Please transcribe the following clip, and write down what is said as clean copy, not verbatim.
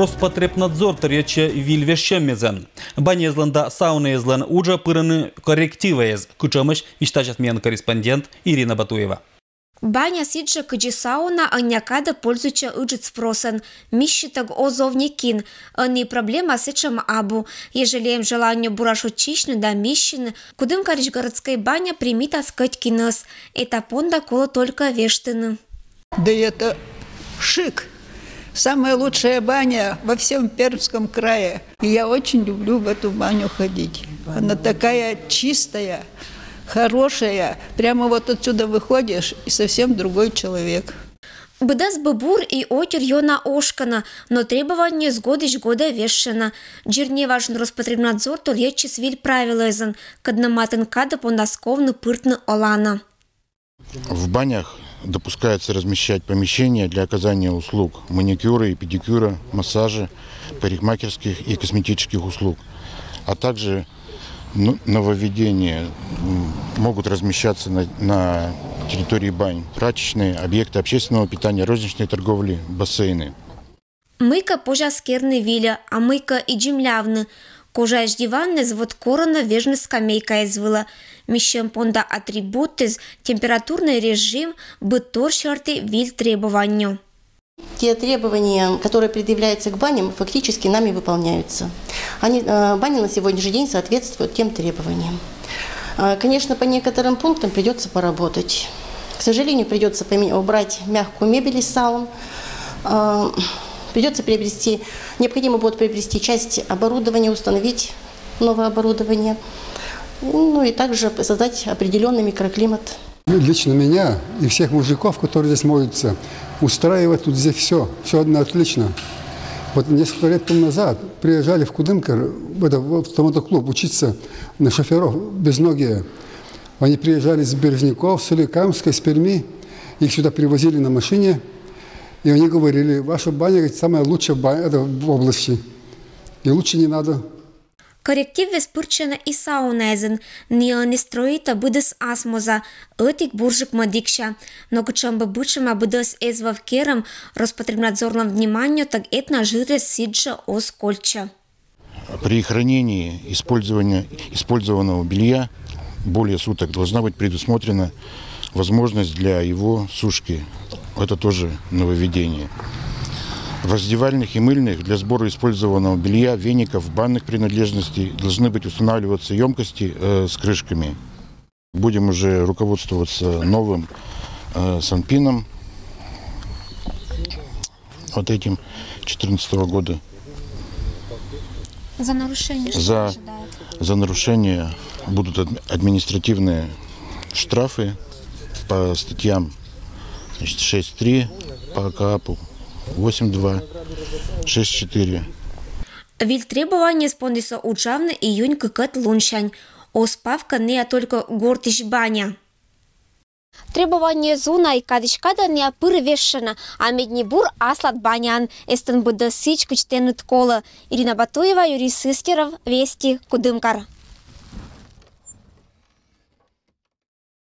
Роспотребнадзор тарече вильвещемезен. Банезланда саунезлан уже пыраны коррективез. Кучамыш виштачатмен корреспондент Ирина Батуева. Баня сиджа кыджи сауна анякада пользуюча ыджит спросан. Мищитаг озовникин. Они проблема сечам абу. Ежели им желание бурашучичны да мищины, кудым карич городская баня примита скатькинос. Это понда коло только вештыны. Да это шик. Самая лучшая баня во всем Пермском крае. И я очень люблю в эту баню ходить. Она такая чистая, хорошая. Прямо вот отсюда выходишь, и совсем другой человек. Быдас бабур и отер йона ошкана, но требования с года вешена. Джирне важен Роспотребнадзор толечи свиль правилезен, каднаматен када понасковны пыртны олана. В банях допускается размещать помещения для оказания услуг маникюра и педикюра, массажа, парикмахерских и косметических услуг, а также нововведения могут размещаться на территории бань, прачечные, объекты общественного питания, розничной торговли, бассейны. Мыка пожаскерны виля, а мыка и джимлявны. Кожа диванны звод корона вежны скамейка извыла. Мищем понда атрибуты, температурный режим, бытор шарты виль требованию. Те требования, которые предъявляются к баням, фактически нами выполняются. Бани на сегодняшний день соответствуют тем требованиям. Конечно, по некоторым пунктам придется поработать. К сожалению, придется убрать мягкую мебель из саун. Необходимо будет приобрести часть оборудования, установить новое оборудование, ну и также создать определенный микроклимат. Лично меня и всех мужиков, которые здесь моются, устраивает тут здесь все отлично. Вот несколько лет тому назад приезжали в Кудымкар, в мотоклуб, учиться на шоферов безногие. Они приезжали с Березняков, с Соликамска, с Перми, их сюда привозили на машине. И они говорили, ваша баня, говорит, самая лучшая баня в области. И лучше не надо. Корректив веспырчена и саунезен. Не строита быдыс асмоза. Этик буржик мадикша. Но кучамба бычама быдыс эзвавкером Роспотребнадзорном вниманию, так этна жире сиджа оскольча. При хранении использованного белья более суток должна быть предусмотрена возможность для его сушки. Это тоже нововведение. В раздевальных и мыльных для сбора использованного белья, веников, банных принадлежностей должны быть устанавливаться емкости с крышками. Будем уже руководствоваться новым санпином, вот этим 2014 года. За нарушение За нарушение будут административные штрафы по статьям 6.3 по КАПу, 8.2, 6.4. Виль требования спондиса учавны июнь кыкат луншань. Оспавка не только гортиш баня. Требования зуна и кадишкада не апыр вешена, а меднибур аслат банян. Эстен буда сич кычтенут кола. Ирина Батуева, Юрий Сыскеров, Вести, Кудымкар.